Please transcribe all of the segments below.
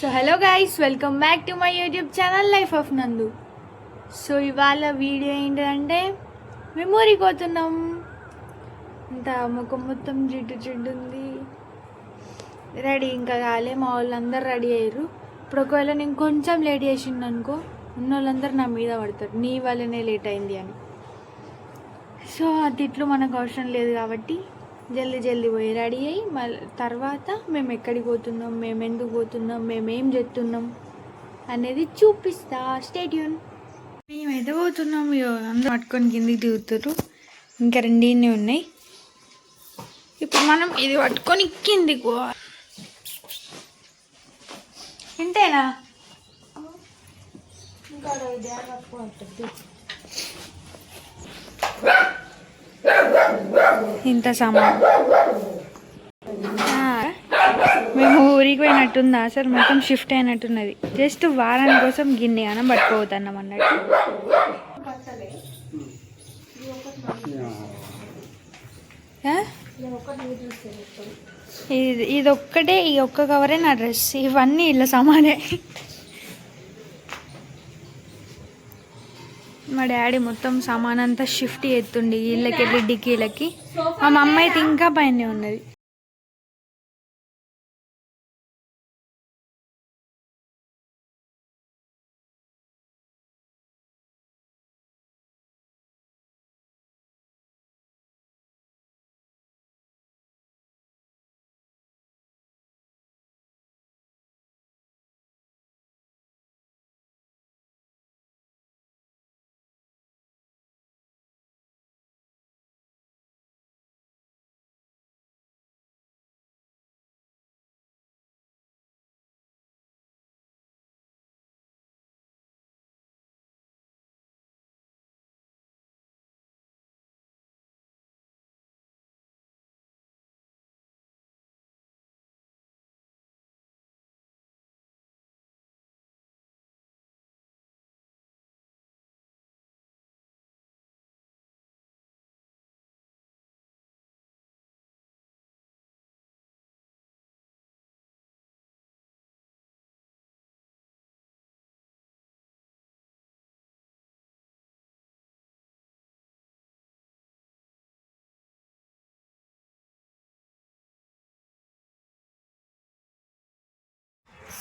So hello guys, welcome back to my YouTube channel life of నందు. So ఇవాళ video ఏంటంటే మేము ఊరికి పోతున్నాం. అంత ముఖం మొత్తం జిడ్డు ఉంది, రెడీ ఇంకా కాలే. మా వాళ్ళందరూ రెడీ అయ్యారు. ఇప్పుడు ఒకవేళ నేను కొంచెం లేట్ చేసిండు అనుకో, ఉన్న వాళ్ళందరూ నా మీద పడతారు, నీ వల్లనే లేట్ అయింది అని. సో ఆ తిట్లు మనకు అవసరం లేదు కాబట్టి జల్దీ పోయి రెడీ అయ్యి మళ్ళీ తర్వాత మేము ఎక్కడికి పోతున్నాం, మేము ఎందుకు పోతున్నాం, మేమేం చేస్తున్నాం అనేది చూపిస్తా. Stay tune. మేమైతే పోతున్నాం. అందరూ పట్టుకొని కిందికి దిగుతారు. ఇంకా రెండిన్నే ఉన్నాయి. ఇప్పుడు మనం ఇది పట్టుకొని కిందికి పోవాలి. ఇంతేనా? ఇంకా ఇంత సామాన్ మేము ఊరికి పోయినట్టుందా? అసలు మొత్తం షిఫ్ట్ అయినట్టున్నది. జస్ట్ వారాని కోసం గిన్నె అనం పట్టుకోపోతున్నాం అన్నట్టు. ఇది ఒక్కటే, ఈ ఒక్క కవరే నా డ్రెస్. ఇవన్నీ ఇలా సామానే. మా డాడీ మొత్తం సామాన్ అంతా షిఫ్ట్ చేస్తుండే ఇళ్ళకి వెళ్ళి డిక్కీలకి. మా మమ్మ అయితే ఇంకా పైన ఉన్నది.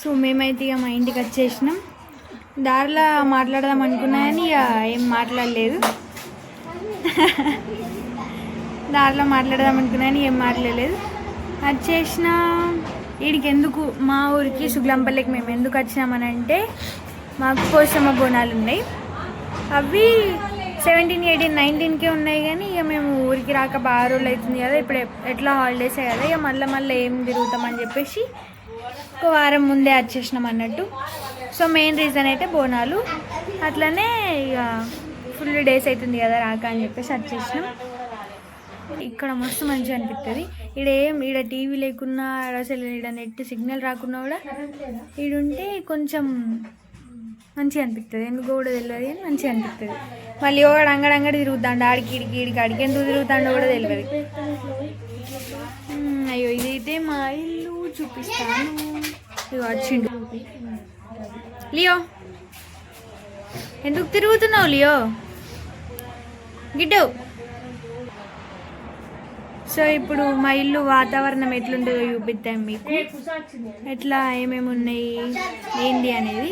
సో మేమైతే ఇక మా ఇంటికి వచ్చేసినాం. దారిలో మాట్లాడదాం అనుకున్నా కానీ ఇక ఏం మాట్లాడలేదు. వచ్చేసిన వీడికి ఎందుకు, మా ఊరికి సుగ్లంపల్లికి మేము ఎందుకు వచ్చినామని అంటే, మాకు పోషమ్మ బోనాలు ఉన్నాయి. అవి 17, 18, 19కే ఉన్నాయి. కానీ ఇక మేము ఊరికి రాక బాగా రోజులు అవుతుంది కదా, ఇప్పుడు ఎట్లా హాలిడేసే కదా, ఇక మళ్ళీ ఏం తిరుగుతామని చెప్పేసి ఒక వారం ముందే వచ్చేసినాం అన్నట్టు. సో మెయిన్ రీజన్ అయితే బోనాలు. అట్లనే ఇక ఫుల్ డేస్ అవుతుంది కదా రాక అని చెప్పేసి వచ్చేసినాం. ఇక్కడ మస్తు మంచిగా అనిపిస్తుంది. ఈడ టీవీ లేకున్నా, అసలు ఈడ నెట్ సిగ్నల్ రాకున్నా కూడా ఈడుంటే కొంచెం మంచిగా అనిపిస్తుంది. ఎందుకో కూడా తెలియదు కానీ మంచిగా అనిపిస్తుంది. మళ్ళీ ఒకడు అంగడి తిరుగుతాడు, ఆడికి ఈడికి ఎందుకు తిరుగుతాడో కూడా తెలియదు. అయ్యో ఇదైతే మా ఇల్లు, చూపిస్తాను. ఇవి వచ్చిండు. లియో ఎందుకు తిరుగుతున్నావు లియో? గిడ్డు. సో ఇప్పుడు మా ఇల్లు వాతావరణం ఎట్లుంటుందో చూపిద్దాం మీకు. ఎట్లా ఏమేమి ఉన్నాయి ఏంటి అనేది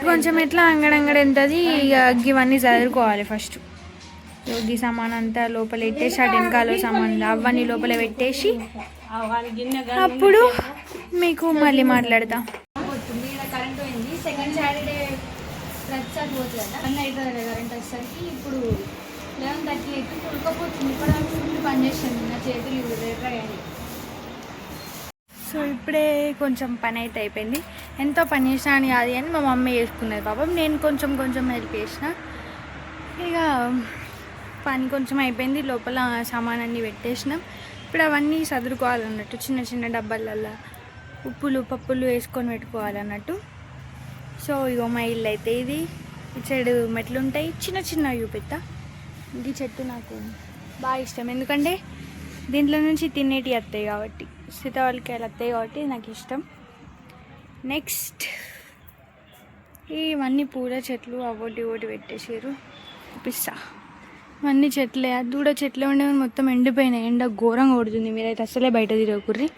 కొంచెం ఎట్లా అంగడి ఎంతది. ఇక ఇవన్నీ చదువుకోవాలి ఫస్ట్. ఈ సామాన్ అంతా లోపల పెట్టేసి, అటు వెనకాల సామాన్ అవన్నీ లోపల పెట్టేసి అప్పుడు మీకు మళ్ళీ మాట్లాడతా. కరెంట్ పోయింది. సెకండ్ సాటర్డే ప్రతిసారి పోతుంది కదా, అన్నీ అవుతుంది కదా కరెంట్ వచ్చేసరికి. ఇప్పుడు 11:30 అయితే ఉడకపోతుంది. ఇప్పుడు ఫుల్ పని చేస్తుంది నా చేతులు ఎర్రగాని. సో ఇప్పుడే కొంచెం పని అయితే అయిపోయింది. ఎంతో పని చేసినా అని కాదు అని మా మమ్మీ చేసుకున్నది పాపం. నేను కొంచెం హెల్ప్ చేసిన. ఇక పని కొంచెం అయిపోయింది. లోపల సామాన్ అన్నీ పెట్టేసినాం. ఇప్పుడు అవన్నీ సదురుకోవాలన్నట్టు. చిన్న డబ్బాలల్లో ఉప్పులు పప్పులు వేసుకొని పెట్టుకోవాలన్నట్టు. సో ఇగో మా ఇల్లు అయితే ఇది. ఇటు సైడ్ మెట్లు ఉంటాయి, చిన్న చూపిస్తా. ఇది చెట్టు నాకు బాగా ఇష్టం, ఎందుకంటే దీంట్లో నుంచి తినేటివి వస్తాయి కాబట్టి, సీతాఫలకాయలు వస్తాయి కాబట్టి నాకు ఇష్టం. నెక్స్ట్ ఇవన్నీ పూల చెట్లు అవోటి ఒకటి పెట్టేసారు చూపిస్తా. ఇవన్నీ చెట్లే, దూడ చెట్లే ఉండేవి మొత్తం ఎండిపోయినాయి. ఎండ ఘోరంగా కొడుతుంది. మీరైతే అసలే బయట తిరగకుర్రి.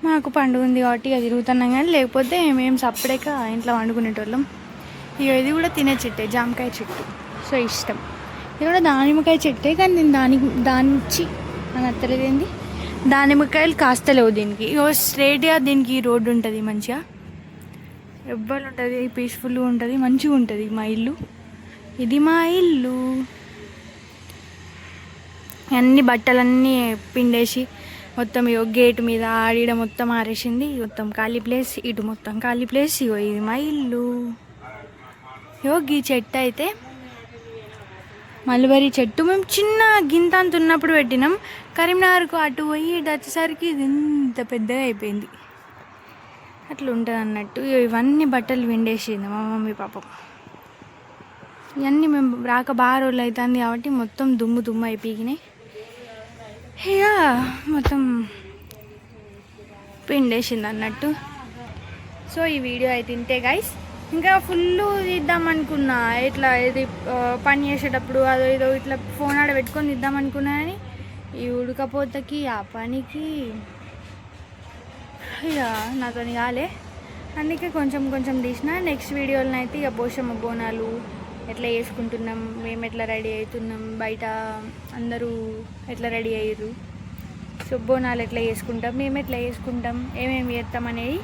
మాకు పండుగ ఉంది కాబట్టి ఇక తిరుగుతున్నాం, కానీ లేకపోతే మేము సపరేట్గా ఇంట్లో వండుకునేటోళ్ళం. ఇక ఇది కూడా తినే చెట్టే, జామకాయ చెట్టు. సో ఇష్టం. ఇది కూడా దానిమ్మకాయ చెట్టే, కానీ నేను దానిచ్చి అని అత్తలేదేంది. దానిమ్మకాయలు కాస్తలేవు దీనికి. ఇగో స్ట్రైట్గా దీనికి రోడ్డు ఉంటుంది, మంచిగా ఎవ్వరు ఉంటుంది, పీస్ఫుల్గా ఉంటుంది, మంచిగా ఉంటుంది. మా ఇల్లు ఇది, మా ఇల్లు. అన్ని బట్టలన్నీ పిండేసి మొత్తం ఇగో గేట్ మీద ఆడిడ మొత్తం ఆరేసింది. మొత్తం ఖాళీ ప్లేస్, ఇటు మొత్తం ఖాళీ ప్లేస్. ఇగో ఇది మా ఇల్లు. ఇగో ఈ చెట్టు అయితే మల్బరీ చెట్టు. మేము చిన్న గింత అంత ఉన్నప్పుడు పెట్టినాం. కరీంనగర్కు అటు పోయి ఇటు వచ్చేసరికి ఇది ఇంత పెద్దగా అయిపోయింది. అట్లా ఉంటుంది అన్నట్టు. ఇవన్నీ బట్టలు పిండేసింది మా మమ్మీ పాపం. ఇవన్నీ మేము రాక బాగా రోజులు అవుతుంది కాబట్టి మొత్తం దుమ్ము దుమ్ము అయిపోయినాయి. ఇక మొత్తం పిండేసింది అన్నట్టు. సో ఈ వీడియో అయితే ఇంతే గైస్. ఇంకా ఫుల్ తీద్దామనుకున్నా, ఇట్లా ఇది పని చేసేటప్పుడు అదో ఏదో ఇట్లా ఫోన్ ఆడ పెట్టుకొని తీద్దామనుకున్నా, కానీ ఈ ఉడకపోతకి ఆ పనికి ఇక నాతో కాలే. అందుకే కొంచెం కొంచెం తీసిన. నెక్స్ట్ వీడియోలను అయితే ఇక పోషమ్మ బోనాలు ఎట్లా చేసుకుంటున్నాం, మేము ఎట్లా రెడీ అవుతున్నాం, బయట అందరూ ఎట్లా రెడీ అయ్యారు, సో బోనాలు ఎట్లా చేసుకుంటాం, మేము ఎట్లా చేసుకుంటాం, ఏమేమి చేస్తాం అనేది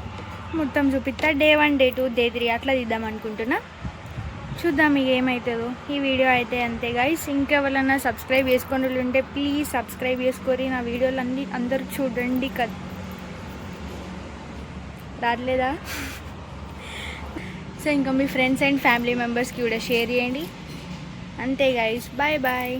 మొత్తం చూపిస్తా. డే 1, డే 2, డే 3 అట్లా తీద్దాం అనుకుంటున్నా. చూద్దాం ఇక ఏమవుతుందో. ఈ వీడియో అయితే అంతే గైస్. ఇంకెవరైనా సబ్స్క్రైబ్ చేసుకుని ఉంటే ప్లీజ్ సబ్స్క్రైబ్ చేసుకొని నా వీడియోలు అన్నీ అందరూ చూడండి. రాట్లేదా? సో ఇంకా మీ ఫ్రెండ్స్ అండ్ ఫ్యామిలీ మెంబర్స్కి కూడా షేర్ చేయండి. అంతే గైస్, బాయ్ బాయ్.